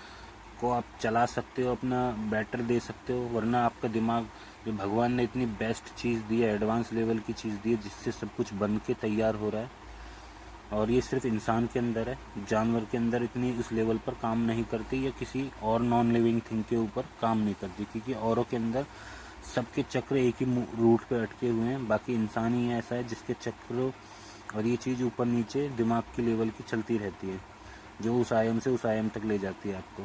को आप चला सकते हो, अपना बेटर दे सकते हो। वरना आपका दिमाग, जो भगवान ने इतनी बेस्ट चीज़ दी है, एडवांस लेवल की चीज़ दी है, जिससे सब कुछ बन के तैयार हो रहा है, और ये सिर्फ इंसान के अंदर है, जानवर के अंदर इतनी उस लेवल पर काम नहीं करती, या किसी और नॉन लिविंग थिंग के ऊपर काम नहीं करती, क्योंकि औरों के अंदर सबके चक्र एक ही रूट पे अटके हुए हैं। बाकी इंसान ही ऐसा है जिसके चक्र और ये चीज़ ऊपर नीचे दिमाग की लेवल की चलती रहती है, जो उस आयाम से उस आयाम तक ले जाती है आपको।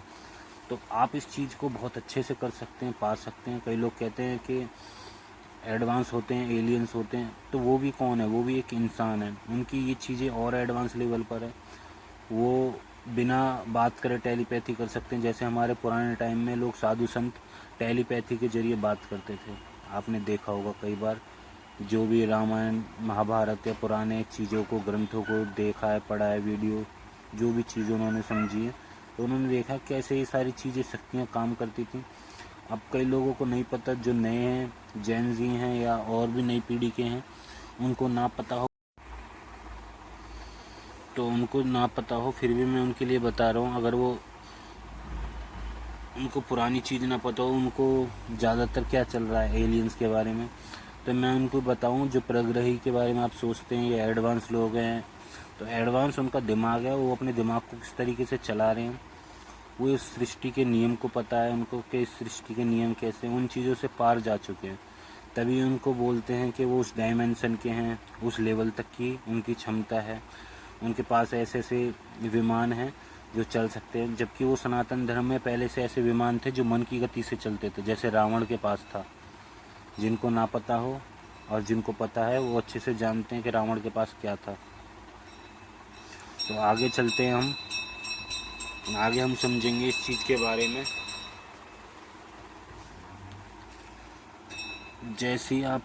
तो आप इस चीज़ को बहुत अच्छे से कर सकते हैं, पा सकते हैं। कई लोग कहते हैं कि एडवांस होते हैं, एलियंस होते हैं, तो वो भी कौन है? वो भी एक इंसान है। उनकी ये चीज़ें और एडवांस लेवल पर है। वो बिना बात करे टेलीपैथी कर सकते हैं। जैसे हमारे पुराने टाइम में लोग, साधु संत, टेलीपैथी के जरिए बात करते थे। आपने देखा होगा कई बार, जो भी रामायण महाभारत या पुराने चीज़ों को, ग्रंथों को देखा है, पढ़ा है, वीडियो, जो भी चीज़ उन्होंने समझी है, तो उन्होंने देखा कैसे ये सारी चीज़ें, शक्तियाँ काम करती थी। अब कई लोगों को नहीं पता, जो नए हैं, जेन जी हैं, या और भी नई पीढ़ी के हैं, उनको ना पता हो, तो उनको ना पता हो, फिर भी मैं उनके लिए बता रहा हूँ। अगर वो, उनको पुरानी चीज़ ना पता हो, उनको ज़्यादातर क्या चल रहा है एलियंस के बारे में, तो मैं उनको बताऊँ, जो प्रग्रही के बारे में आप सोचते हैं ये एडवांस लोग हैं, तो एडवांस उनका दिमाग है। वो अपने दिमाग को किस तरीके से चला रहे हैं, वो इस सृष्टि के नियम को पता है उनको, कि इस सृष्टि के नियम कैसे हैं, उन चीज़ों से पार जा चुके हैं। तभी उनको बोलते हैं कि वो उस डायमेंशन के हैं, उस लेवल तक की उनकी क्षमता है। उनके पास ऐसे ऐसे विमान हैं जो चल सकते हैं, जबकि वो सनातन धर्म में पहले से ऐसे विमान थे जो मन की गति से चलते थे, जैसे रावण के पास था। जिनको ना पता हो और जिनको पता है, वो अच्छे से जानते हैं कि रावण के पास क्या था। तो आगे चलते हैं हम, आगे हम समझेंगे इस चीज़ के बारे में। जैसे ही आप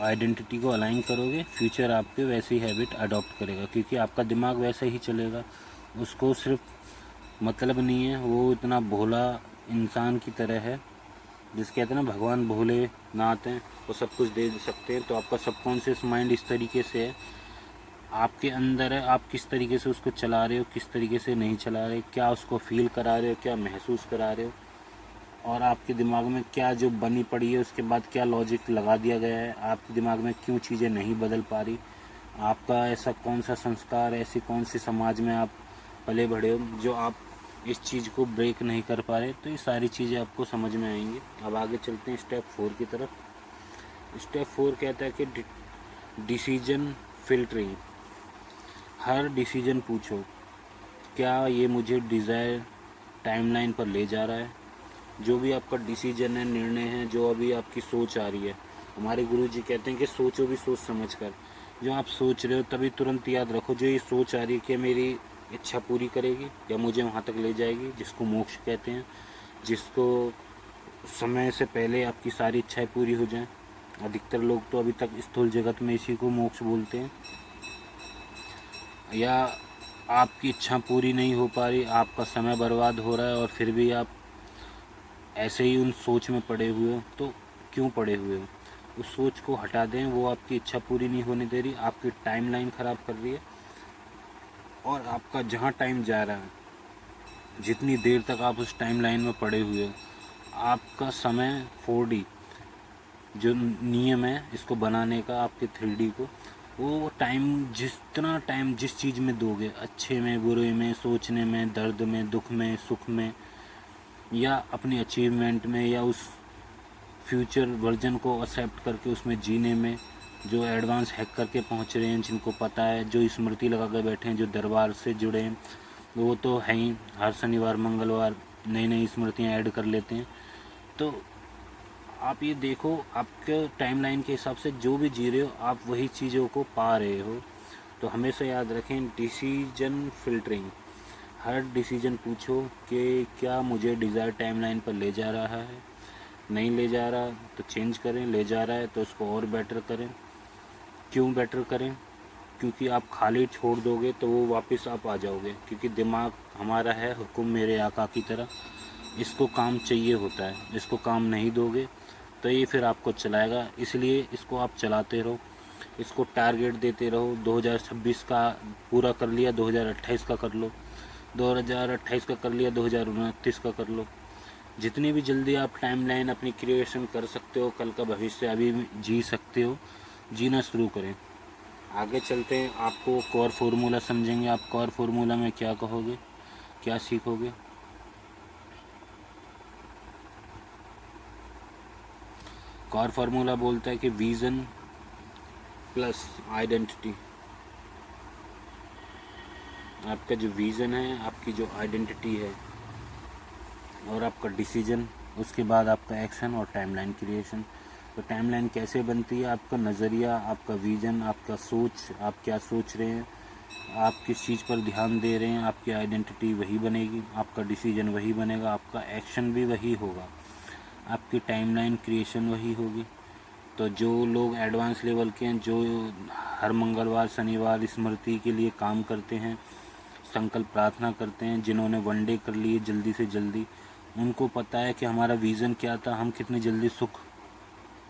आइडेंटिटी को अलाइन करोगे, फ्यूचर आपके वैसी हैबिट अडॉप्ट करेगा, क्योंकि आपका दिमाग वैसे ही चलेगा। उसको सिर्फ मतलब नहीं है, वो इतना भोला इंसान की तरह है, जिस कहते हैं ना भगवान भोले नाथ हैं, वो सब कुछ दे सकते हैं। तो आपका सबकॉन्शियस माइंड इस तरीके से है, आपके अंदर है। आप किस तरीके से उसको चला रहे हो, किस तरीके से नहीं चला रहे, क्या उसको फील करा रहे हो, क्या महसूस करा रहे हो, और आपके दिमाग में क्या जो बनी पड़ी है, उसके बाद क्या लॉजिक लगा दिया गया है, आपके दिमाग में क्यों चीज़ें नहीं बदल पा रही, आपका ऐसा कौन सा संस्कार, ऐसी कौन सी समाज में आप पले बढ़े हो जो आप इस चीज़ को ब्रेक नहीं कर पा रहे। तो ये सारी चीज़ें आपको समझ में आएंगी। अब आगे चलते हैं स्टेप 4 की तरफ। स्टेप 4 कहता है कि डिसीजन फिल्टरिंग। हर डिसीजन पूछो, क्या ये मुझे डिज़ायर टाइमलाइन पर ले जा रहा है। जो भी आपका डिसीजन है, निर्णय है, जो अभी आपकी सोच आ रही है, हमारे गुरुजी कहते हैं कि सोचो भी सोच समझ कर। जो आप सोच रहे हो, तभी तुरंत याद रखो, जो ये सोच आ रही है, कि मेरी इच्छा पूरी करेगी या मुझे वहाँ तक ले जाएगी जिसको मोक्ष कहते हैं, जिसको समय से पहले आपकी सारी इच्छाएं पूरी हो जाएं। अधिकतर लोग तो अभी तक स्थूल जगत में इसी को मोक्ष बोलते हैं। या आपकी इच्छा पूरी नहीं हो पा रही, आपका समय बर्बाद हो रहा है और फिर भी आप ऐसे ही उन सोच में पड़े हुए हो, तो क्यों पड़े हुए हो? उस सोच को हटा दें, वो आपकी इच्छा पूरी नहीं होने दे रही, आपकी टाइमलाइन ख़राब कर रही है। और आपका जहाँ टाइम जा रहा है, जितनी देर तक आप उस टाइमलाइन में पड़े हुए हो, आपका समय 4D जो नियम है इसको बनाने का, आपके 3D को, वो टाइम जितना टाइम जिस चीज़ में दोगे, अच्छे में बुरे में, सोचने में, दर्द में, दुख में, सुख में, या अपने अचीवमेंट में, या उस फ्यूचर वर्जन को एक्सेप्ट करके उसमें जीने में, जो एडवांस हैक करके पहुंच रहे हैं, जिनको पता है, जो स्मृति लगा कर बैठे हैं, जो दरबार से जुड़े हैं, वो तो है ही, हर शनिवार मंगलवार नई नई स्मृतियाँ ऐड कर लेते हैं। तो आप ये देखो, आपके टाइमलाइन के हिसाब से जो भी जी रहे हो, आप वही चीज़ों को पा रहे हो। तो हमेशा याद रखें, डिसीजन फिल्टरिंग, हर डिसीजन पूछो कि क्या मुझे डिज़ायर टाइमलाइन पर ले जा रहा है। नहीं ले जा रहा तो चेंज करें, ले जा रहा है तो उसको और बेटर करें। क्यों बेटर करें? क्योंकि आप खाली छोड़ दोगे तो वो वापस आप आ जाओगे, क्योंकि दिमाग हमारा है हुक्म मेरे आका की तरह, इसको काम चाहिए होता है। इसको काम नहीं दोगे तो ये फिर आपको चलाएगा, इसलिए इसको आप चलाते रहो, इसको टारगेट देते रहो। 2026 का पूरा कर लिया, 2028 का कर लो, 2028 का कर लिया, 2029 का कर लो। जितनी भी जल्दी आप टाइमलाइन अपनी क्रिएशन कर सकते हो, कल का भविष्य अभी जी सकते हो, जीना शुरू करें। आगे चलते हैं, आपको कोर फार्मूला समझेंगे। आप कोर फार्मूला में क्या कहोगे, क्या सीखोगे? कोर फार्मूला बोलता है कि विज़न प्लस आइडेंटिटी, आपका जो विज़न है, आपकी जो आइडेंटिटी है, और आपका डिसीजन, उसके बाद आपका एक्शन और टाइमलाइन क्रिएशन। तो टाइमलाइन कैसे बनती है? आपका नज़रिया, आपका विज़न, आपका सोच, आप क्या सोच रहे हैं, आप किस चीज़ पर ध्यान दे रहे हैं, आपकी आइडेंटिटी वही बनेगी, आपका डिसीजन वही बनेगा, आपका एक्शन भी वही होगा, आपकी टाइमलाइन क्रिएशन वही होगी। तो जो लोग एडवांस लेवल के हैं, जो हर मंगलवार शनिवार स्मृति के लिए काम करते हैं, संकल्प प्रार्थना करते हैं, जिन्होंने वनडे कर लिए जल्दी से जल्दी, उनको पता है कि हमारा विज़न क्या था, हम कितनी जल्दी सुख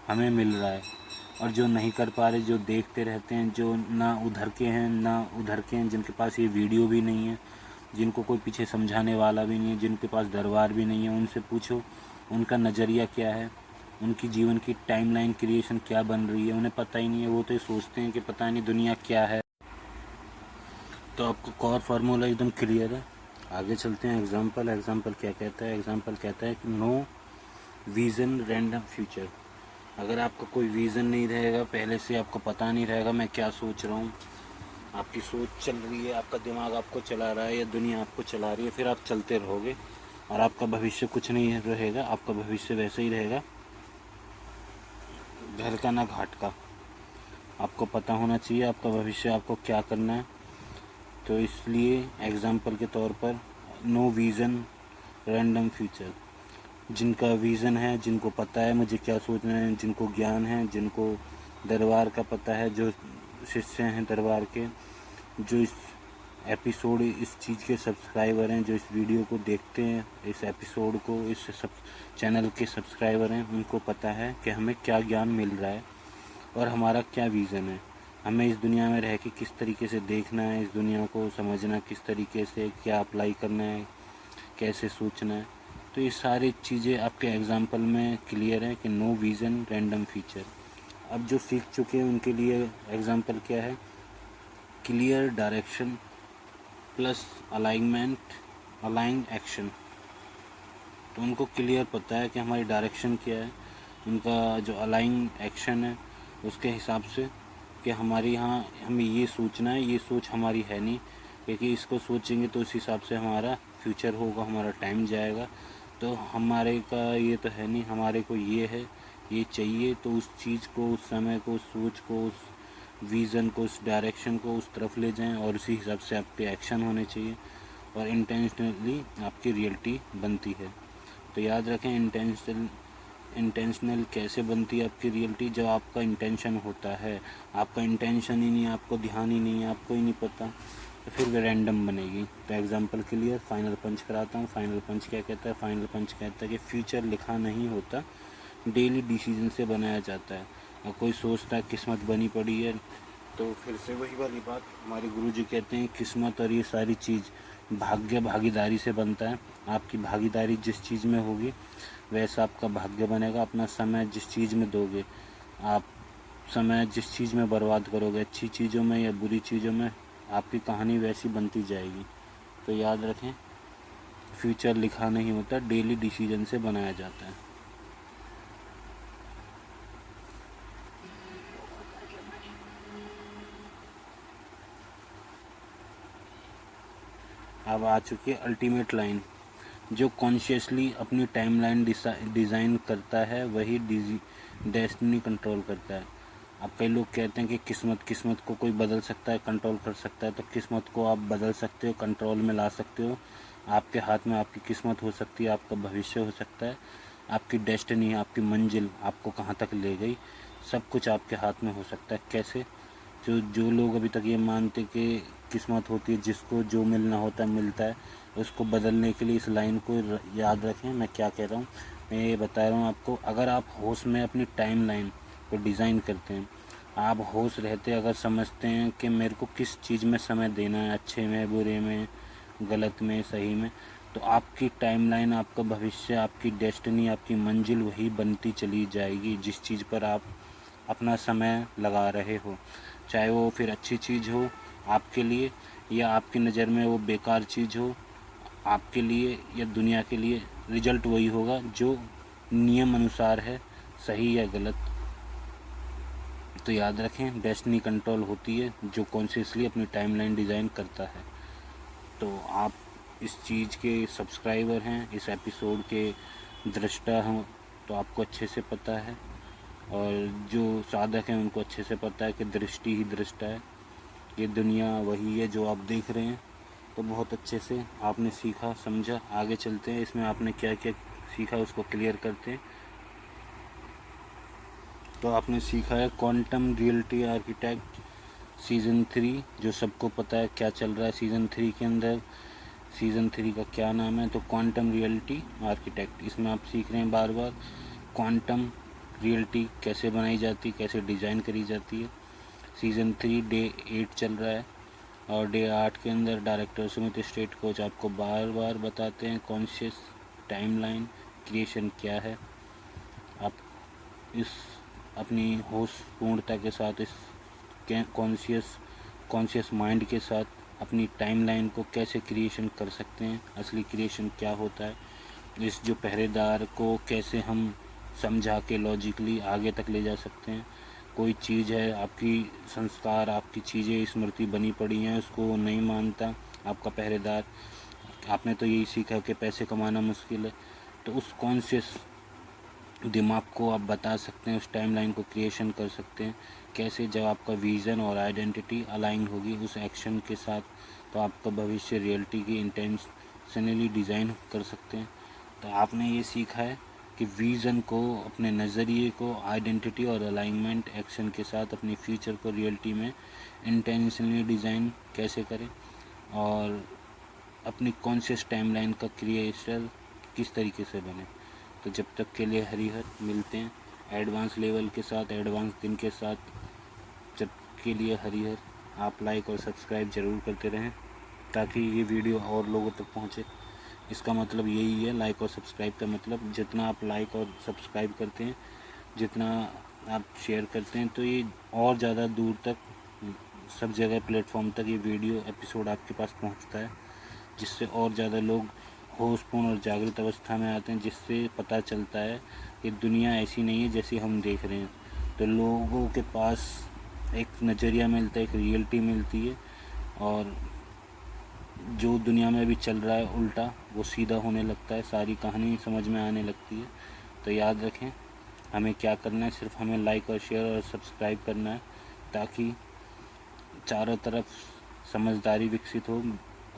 हमें मिल रहा है। और जो नहीं कर पा रहे, जो देखते रहते हैं, जो ना उधर के हैं ना उधर के हैं, जिनके पास ये वीडियो भी नहीं है, जिनको कोई पीछे समझाने वाला भी नहीं है, जिनके पास दरबार भी नहीं है, उनसे पूछो उनका नज़रिया क्या है, उनकी जीवन की टाइमलाइन क्रिएशन क्या बन रही है, उन्हें पता ही नहीं है। वो तो ये सोचते हैं कि पता नहीं दुनिया क्या है। तो आपको कोर फार्मूला एकदम क्लियर है। आगे चलते हैं। एग्जाम्पल क्या कहता है? एग्जाम्पल कहता है कि नो विज़न रैंडम फ्यूचर। अगर आपका कोई विज़न नहीं रहेगा, पहले से आपको पता नहीं रहेगा मैं क्या सोच रहा हूँ, आपकी सोच चल रही है, आपका दिमाग आपको चला रहा है या दुनिया आपको चला रही है, फिर आप चलते रहोगे और आपका भविष्य कुछ नहीं रहेगा। आपका भविष्य वैसे ही रहेगा, घर का ना घाट का। आपको पता होना चाहिए आपका भविष्य, आपको क्या करना है। तो इसलिए एग्जाम्पल के तौर पर, नो विज़न रैंडम फ्यूचर। जिनका विज़न है, जिनको पता है मुझे क्या सोचना है, जिनको ज्ञान है, जिनको दरबार का पता है, जो शिष्य हैं दरबार के, जो इस एपिसोड, इस चीज़ के सब्सक्राइबर हैं, जो इस वीडियो को देखते हैं, इस एपिसोड को, इस सब चैनल के सब्सक्राइबर हैं, उनको पता है कि हमें क्या ज्ञान मिल रहा है और हमारा क्या विज़न है। हमें इस दुनिया में रह के किस तरीके से देखना है, इस दुनिया को समझना किस तरीके से, क्या अप्लाई करना है, कैसे सोचना है। तो ये सारी चीज़ें आपके एग्जाम्पल में क्लियर है कि नो विज़न रैंडम फीचर। अब जो सीख चुके हैं उनके लिए एग्जाम्पल क्या है? Clear direction plus alignment, align action. तो उनको क्लियर पता है कि हमारी डायरेक्शन क्या है, उनका जो अलाइन एक्शन है उसके हिसाब से कि हमारी यहाँ हमें ये सोचना है, ये सोच हमारी है नहीं, क्योंकि इसको सोचेंगे तो उस हिसाब से हमारा फ्यूचर होगा, हमारा टाइम जाएगा। तो हमारे का ये तो है नहीं, हमारे को ये है, ये चाहिए, तो उस चीज़ को, उस समय को, उस सोच को, उस विज़न को, उस डायरेक्शन को उस तरफ ले जाएं और उसी हिसाब से आपके एक्शन होने चाहिए और इंटेंशनली आपकी रियलिटी बनती है। तो याद रखें, इंटेंशनल कैसे बनती है आपकी रियलिटी? जब आपका इंटेंशन होता है। आपका इंटेंशन ही नहीं, आपको ध्यान ही नहीं है, आपको ही नहीं पता तो फिर वो रैंडम बनेगी। तो एग्जांपल के लिए फाइनल पंच कराता हूँ। फाइनल पंच क्या कहता है? फाइनल पंच कहता है कि फ्यूचर लिखा नहीं होता, डेली डिसीजन से बनाया जाता है। और कोई सोचता है किस्मत बनी पड़ी है, तो फिर से वही वाली बात, हमारे गुरुजी कहते हैं किस्मत और ये सारी चीज़ भाग्य भागीदारी से बनता है। आपकी भागीदारी जिस चीज़ में होगी वैसा आपका भाग्य बनेगा। अपना समय जिस चीज़ में दोगे, आप समय जिस चीज़ में बर्बाद करोगे, अच्छी चीज़ों में या बुरी चीज़ों में, आपकी कहानी वैसी बनती जाएगी। तो याद रखें, फ्यूचर लिखा नहीं होता, डेली डिसीजन से बनाया जाता है। अब आ चुकी है अल्टीमेट लाइन। जो कॉन्शियसली अपनी टाइमलाइन डिज़ाइन करता है वही डेस्टिनी कंट्रोल करता है। अब कई लोग कहते हैं कि किस्मत को कोई बदल सकता है, कंट्रोल कर सकता है। तो किस्मत को आप बदल सकते हो, कंट्रोल में ला सकते हो। आपके हाथ में आपकी किस्मत हो सकती है, आपका भविष्य हो सकता है, आपकी डेस्टिनी, आपकी मंजिल आपको कहाँ तक ले गई, सब कुछ आपके हाथ में हो सकता है। कैसे? जो जो लोग अभी तक ये मानते कि किस्मत होती है, जिसको जो मिलना होता है मिलता है, उसको बदलने के लिए इस लाइन को याद रखें। मैं क्या कह रहा हूँ, मैं ये बता रहा हूँ आपको। अगर आप होश में अपनी टाइम लाइन को डिज़ाइन करते हैं, आप होश रहते अगर समझते हैं कि मेरे को किस चीज़ में समय देना है, अच्छे में, बुरे में, गलत में, सही में, तो आपकी टाइमलाइन, आपका भविष्य, आपकी डेस्टिनी, आपकी मंजिल वही बनती चली जाएगी जिस चीज़ पर आप अपना समय लगा रहे हो। चाहे वो फिर अच्छी चीज़ हो आपके लिए, या आपकी नज़र में वो बेकार चीज़ हो आपके लिए या दुनिया के लिए, रिजल्ट वही होगा जो नियम अनुसार है, सही या गलत। तो याद रखें, डेस्टिनी कंट्रोल होती है जो कॉन्शियसली अपनी टाइमलाइन डिज़ाइन करता है। तो आप इस चीज़ के सब्सक्राइबर हैं, इस एपिसोड के दृष्टा हों, तो आपको अच्छे से पता है। और जो साधक हैं उनको अच्छे से पता है कि दृष्टि ही दृष्टा है, ये दुनिया वही है जो आप देख रहे हैं। तो बहुत अच्छे से आपने सीखा, समझा। आगे चलते हैं, इसमें आपने क्या क्या सीखा उसको क्लियर करते हैं। तो आपने सीखा है क्वांटम रियलिटी आर्किटेक्ट सीज़न 3, जो सबको पता है क्या चल रहा है सीज़न 3 के अंदर। सीज़न 3 का क्या नाम है? तो क्वांटम रियलिटी आर्किटेक्ट। इसमें आप सीख रहे हैं बार बार क्वांटम रियलिटी कैसे बनाई जाती, कैसे डिज़ाइन करी जाती है। सीज़न 3 डे 8 चल रहा है, और डे 8 के अंदर डायरेक्टर सुमित स्टेट कोच आपको बार बार बताते हैं कॉन्शियस टाइमलाइन क्रिएशन क्या है। आप इस अपनी होश पूर्णता के साथ, इस कॉन्शियस माइंड के साथ अपनी टाइमलाइन को कैसे क्रिएशन कर सकते हैं, असली क्रिएशन क्या होता है, इस जो पहरेदार को कैसे हम समझा के लॉजिकली आगे तक ले जा सकते हैं। कोई चीज़ है, आपकी संस्कार, आपकी चीज़ें, स्मृति बनी पड़ी हैं, उसको नहीं मानता आपका पहरेदार, आपने तो यही सीखा कि पैसे कमाना मुश्किल है, तो उस कॉन्शियस दिमाग को आप बता सकते हैं, उस टाइमलाइन को क्रिएशन कर सकते हैं। कैसे? जब आपका विज़न और आइडेंटिटी अलाइन होगी उस एक्शन के साथ, तो आपका भविष्य रियलिटी की इंटेंशनली डिज़ाइन कर सकते हैं। तो आपने ये सीखा है कि विज़न को, अपने नज़रिए को, आइडेंटिटी और अलाइनमेंट एक्शन के साथ अपनी फ्यूचर को रियलिटी में इंटेंशनली डिज़ाइन कैसे करें, और अपनी कॉन्शियस टाइमलाइन का क्रिएटर किस तरीके से बने। तो जब तक के लिए हरिहर, मिलते हैं एडवांस लेवल के साथ, एडवांस दिन के साथ। जब के लिए हरिहर। आप लाइक और सब्सक्राइब ज़रूर करते रहें ताकि ये वीडियो और लोगों तक पहुँचे। इसका मतलब यही है, लाइक और सब्सक्राइब का मतलब, जितना आप लाइक और सब्सक्राइब करते हैं, जितना आप शेयर करते हैं, तो ये और ज़्यादा दूर तक, सब जगह प्लेटफॉर्म तक ये वीडियो एपिसोड आपके पास पहुंचता है, जिससे और ज़्यादा लोग होशपूर्ण और जागृत अवस्था में आते हैं, जिससे पता चलता है कि दुनिया ऐसी नहीं है जैसी हम देख रहे हैं। तो लोगों के पास एक नज़रिया मिलता है, एक रियलिटी मिलती है, और जो दुनिया में अभी चल रहा है उल्टा, वो सीधा होने लगता है, सारी कहानी समझ में आने लगती है। तो याद रखें, हमें क्या करना है, सिर्फ हमें लाइक और शेयर और सब्सक्राइब करना है, ताकि चारों तरफ समझदारी विकसित हो।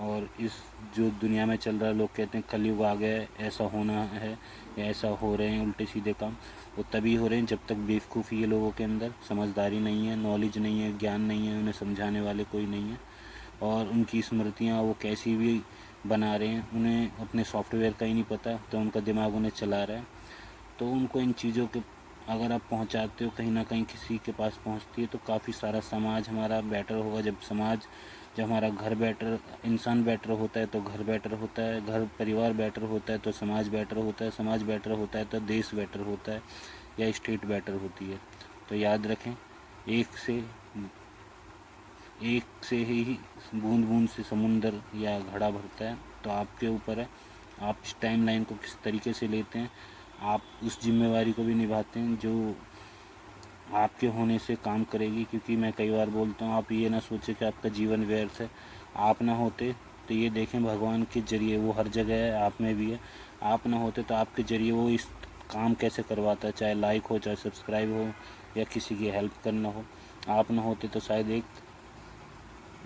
और इस जो दुनिया में चल रहा है, लोग कहते हैं कलयुग आ गया है, ऐसा होना है या ऐसा हो रहे हैं उल्टे सीधे काम, वो तभी हो रहे हैं जब तक बेवकूफ़ी है लोगों के अंदर, समझदारी नहीं है, नॉलेज नहीं है, ज्ञान नहीं है, उन्हें समझाने वाले कोई नहीं है। और उनकी स्मृतियाँ वो कैसी भी बना रहे हैं, उन्हें अपने सॉफ्टवेयर का ही नहीं पता, तो उनका दिमाग उन्हें चला रहा है। तो उनको इन चीज़ों के अगर आप पहुंचाते हो, कहीं ना कहीं किसी के पास पहुंचती है, तो काफ़ी सारा समाज हमारा बेटर होगा। जब हमारा घर बेटर, इंसान बेटर होता है तो घर बेटर होता है, घर परिवार बेटर होता है तो समाज बेटर होता है, समाज बेटर होता है तो देश बेटर होता है या स्टेट बेटर होती है। तो याद रखें, एक से एक से ही बूंद बूंद से समुंदर या घड़ा भरता है। तो आपके ऊपर है, आप इस टाइम लाइन को किस तरीके से लेते हैं, आप उस जिम्मेवारी को भी निभाते हैं जो आपके होने से काम करेगी। क्योंकि मैं कई बार बोलता हूँ, आप ये ना सोचें कि आपका जीवन व्यर्थ है। आप ना होते तो ये देखें, भगवान के जरिए वो हर जगह है, आप में भी है। आप ना होते तो आपके जरिए वो इस काम कैसे करवाता है, चाहे लाइक हो, चाहे सब्सक्राइब हो, या किसी की हेल्प करना हो। आप ना होते तो शायद एक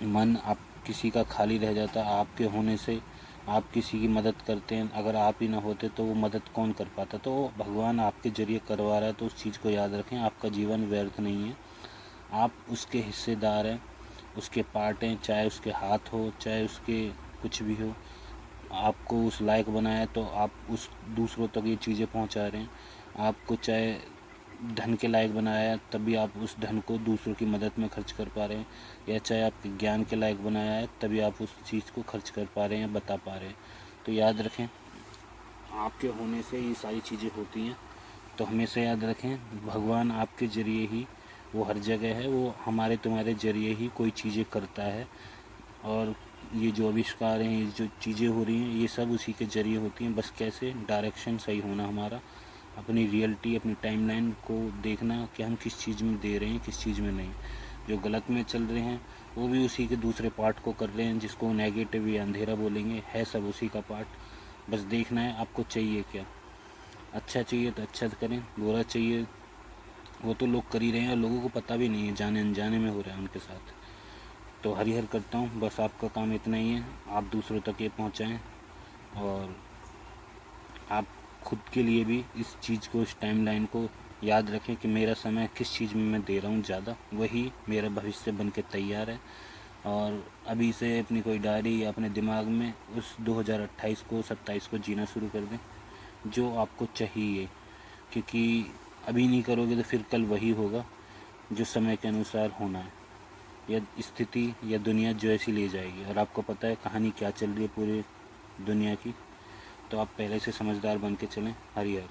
मन आप किसी का खाली रह जाता। आपके होने से आप किसी की मदद करते हैं, अगर आप ही ना होते तो वो मदद कौन कर पाता। तो भगवान आपके जरिए करवा रहा है, तो उस चीज़ को याद रखें, आपका जीवन व्यर्थ नहीं है। आप उसके हिस्सेदार हैं, उसके पार्ट हैं, चाहे उसके हाथ हो, चाहे उसके कुछ भी हो। आपको उस लायक बनाया है तो आप उस दूसरों तक ये चीज़ें पहुंचा रहे हैं। आपको चाहे धन के लायक बनाया है, तभी आप उस धन को दूसरों की मदद में खर्च कर पा रहे हैं, या चाहे आपके ज्ञान के लायक बनाया है, तभी आप उस चीज़ को खर्च कर पा रहे हैं या बता पा रहे हैं। तो याद रखें, आपके होने से ये सारी चीज़ें होती हैं। तो हमेशा याद रखें, भगवान आपके ज़रिए ही, वो हर जगह है, वो हमारे तुम्हारे ज़रिए ही कोई चीज़ें करता है। और ये जो आविष्कार हैं, ये जो चीज़ें हो रही हैं, ये सब उसी के ज़रिए होती हैं। बस कैसे, डायरेक्शन सही होना हमारा, अपनी रियलिटी, अपनी टाइमलाइन को देखना कि हम किस चीज़ में दे रहे हैं, किस चीज़ में नहीं। जो गलत में चल रहे हैं वो भी उसी के दूसरे पार्ट को कर रहे हैं, जिसको नेगेटिव या अंधेरा बोलेंगे, है सब उसी का पार्ट। बस देखना है आपको चाहिए क्या। अच्छा चाहिए तो अच्छा करें, बुरा चाहिए वो तो लोग कर ही रहे हैं और लोगों को पता भी नहीं है, जाने अनजाने में हो रहा है उनके साथ। तो हरिहर करता हूँ, बस आपका काम इतना ही है, आप दूसरों तक ये पहुँचाएँ। और आप खुद के लिए भी इस चीज़ को, इस टाइमलाइन को याद रखें कि मेरा समय किस चीज़ में मैं दे रहा हूँ ज़्यादा, वही मेरा भविष्य बन के तैयार है। और अभी से अपनी कोई डायरी या अपने दिमाग में उस 2028 को, 27 को जीना शुरू कर दें जो आपको चाहिए। क्योंकि अभी नहीं करोगे तो फिर कल वही होगा जो समय के अनुसार होना है, या स्थिति या दुनिया जो ऐसी ले जाएगी। और आपको पता है कहानी क्या चल रही है पूरी दुनिया की। तो आप पहले से समझदार बन के चलें। हरिहर।